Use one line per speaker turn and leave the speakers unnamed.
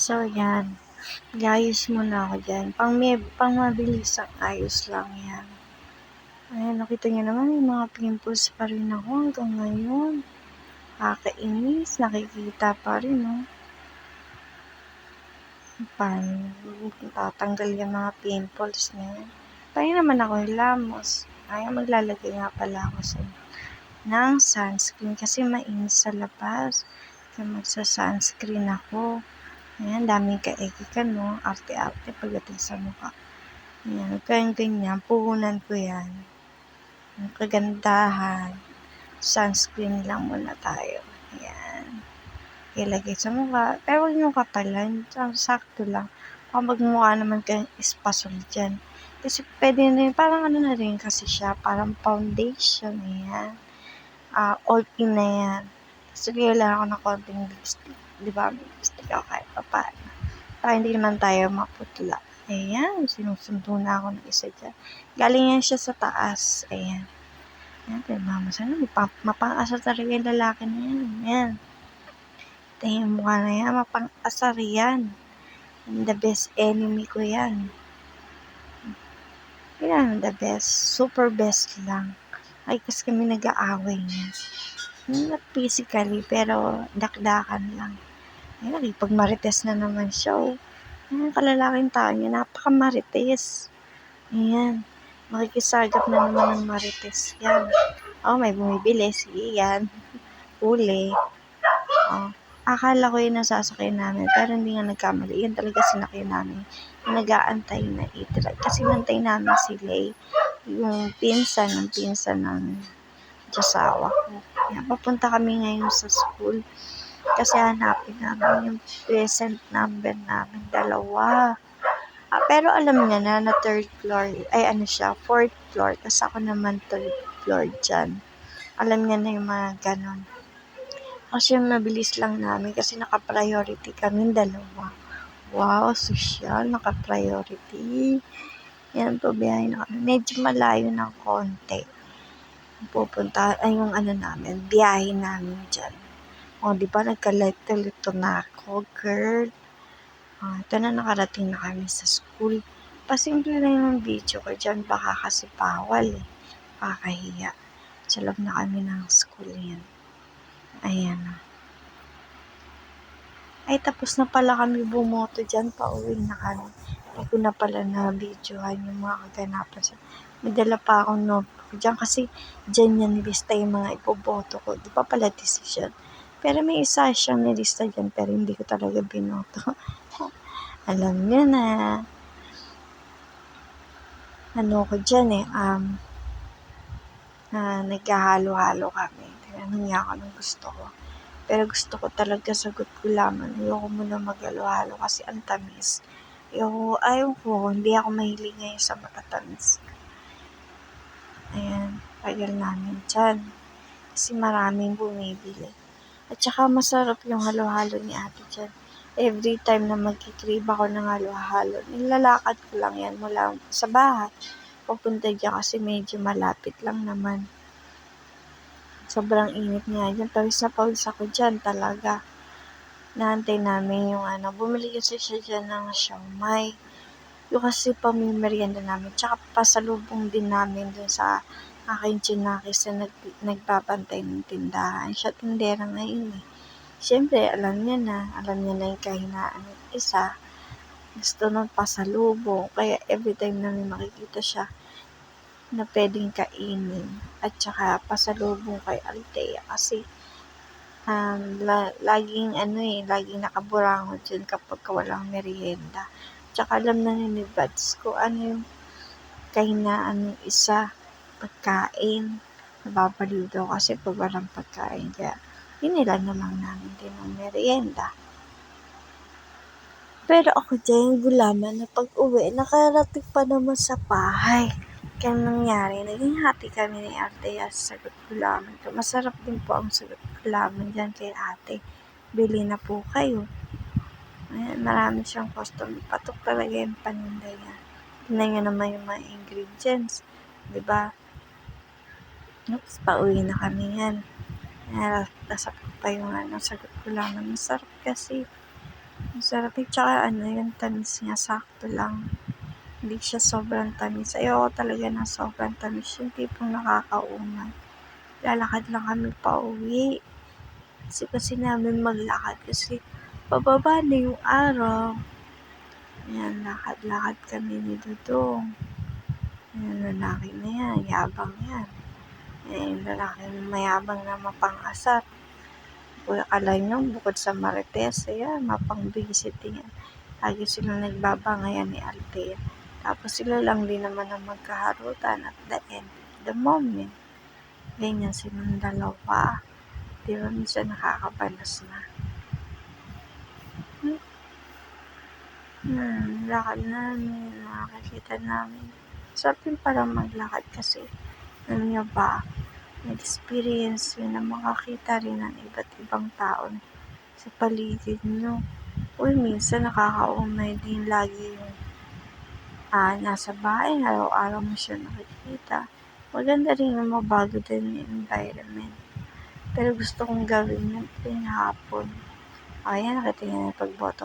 So, yan. Mag-ayos muna ako dyan. Pang mabilisang ayos lang yan. Ayan, nakita niyo naman, may mga pimples pa rin ako hanggang ngayon. Kakainis, nakikita pa rin, no? Paano tatanggal yung mga pimples na yan? Tayo naman ako hilamos. Ayan, maglalagay nga pala ako ng sunscreen kasi mainit sa labas. Kaya magsa-sunscreen ako. Ayan, daming kaekikan, no? Arte-arte pagdating sa mukha. Ayan, kaya ganyan, puhunan ko yan. Ang kagandahan, sunscreen lang muna tayo. Ayan. Ilagay sa mukha. Pero huwag yung kapalan. Sakto lang. Kung magmukha naman kayong espasol dyan. Kasi pwede rin, parang ano na rin kasi siya, parang foundation. Ayan. All in na yan. Kasi kailangan ko ng konting lipstick. Diba? Lipstick ako kahit pa paano. Para hindi naman tayo maputla. Ayan, sinusundo na ako ng isa dyan. Galing yan siya sa taas. Ayan. Ayan, pinagmamasan na. Mapang-asar talaga yung lalaki na yan. Ayan. Tingin mo ka na yan, mapang-asar yan. The best enemy ko yan. Yan, the best. Super best lang. Ay, kasi kami nag-aaway niya. Not physically, pero dakdakan lang. Ayan, nakipagmarites na naman siya. Ayan, kalalaking tao niya, napakamarites. Ayan, makikisagap na naman ng marites yan. May bumibili. Sige yan. Uli. Akala ko yung nasasakyan namin, pero hindi nga nagkamali. Yan talaga sinakyan namin. Nag-aantay na itira. Kasi nantay namin si Lay, yung pinsan ng asawa ko. Yan, papunta kami ngayon sa school. Kasi hanapin namin yung present number namin, 2. Pero alam niya na 3rd floor, fourth floor. Kasi ako naman 3rd floor dyan. Alam niya na yung mga ganon. Kasi mabilis lang namin kasi naka-priority kami 2. Wow, social, naka-priority. Yan po, biyahe na kami. Medyo malayo ng konti. Pupunta, yung namin, biyahe namin dyan. Di ba, nagka-lito na ako, girl. Ito na, nakarating na kami sa school. Pasimple na yung video ko dyan, baka kasi bawal eh. Kakahiya. Sa loob na kami ng school yan. Ayan. Ay, tapos na pala kami bumoto dyan, pauwi na kami. Hindi ko na pala na-videohan yung mga kaganapan. May dala pa akong notebook dyan kasi dyan yan nilista yung mga ipoboto ko. Di ba pala decision? Pero may isa siyang nilista dyan pero hindi ko talaga binoto. Alam niyo na. Ko dyan naghahalo-halo kami. Tinanong niya ako ng gusto ko. Pero gusto ko talaga sagot ko lamang. Ayoko muna mag-halo-halo kasi ang tamis. Ayaw ko, hindi ako mahilig ngayon sa matatamis. Ayan, tagal namin dyan. Kasi maraming bumibili. At saka masarap yung halo-halo ni ate dyan. Every time na mag-crave ako ng halo-halo, nilalakad ko lang yan mula sa bahay. Pupunta dyan kasi medyo malapit lang naman. Sobrang init nga dyan. Pawis na pawis ako dyan talaga. Naantay namin yung bumili kasi siya dyan ng siomay. Yung kasi pamimerienda namin. Tsaka pasalubong din namin dun sa aking tsinakis na nagbabantay ng tindahan. Siya tindera ngayon eh. Siyempre, alam niya na yung kahinaan ng isa. Gusto nung pasalubong. Kaya every time na may makikita siya, na pwedeng kainin at saka pasalubong kay Althea kasi laging nakaburangon dyan kapag walang merienda. Tsaka alam na ni Bads ko yung kahinaan ng isa, pagkain. Nababaliw daw kasi pag walang pagkain. Kaya hinila naman namin din ng merienda. Pero ako dyan, gulaman na pag-uwi, nakarating pa naman sa bahay. Kaya nangyari, naging happy kami ni Althea sa sagot gulaman. Masarap din po ang sagot gulaman dyan kay ate. Bili na po kayo. Ayan, marami siyang customer. Patok talaga yung paninda niya. Tignan niyo naman yung mga ingredients. Diba? Oops, pauwi na kami yan. Nasap pa yung sagot gulaman. Masarap kasi. Ang sarap tsaka yung tamis niya sakto lang. Hindi siya sobrang tamis. Ayoko talaga ng sobrang tamis. Yung tipong nakakaumay. Lalakad lang kami pauwi. Kasi namin maglakad kasi pababa na yung araw. Ayan, lakad-lakad kami ni Dudong. Ayan, lalaki na yan. Yabang yan. Ayan, lalaki mayabang na mapang-asar. Akala nyo, bukod sa marites, ayan, mapang-visit yan. Lagi silang nagbabangayan ni Althea. Tapos sila lang din naman ang magkaharutan at the moment. Ganyan silang dalawa. Di ba minsan nakakabalas na. Lakad namin, nakakita namin. Sarap din parang maglakad kasi experience yun na makakita rin ng iba't ibang tao sa paligid nyo. Minsan nakakaumay din lagi yung nasa bahay, araw-araw mo siya nakikita. Maganda rin yung mabago din yung environment. Pero gusto kong gawin yun tuwing hapon. Ayan, nakatingin na yung pagboto.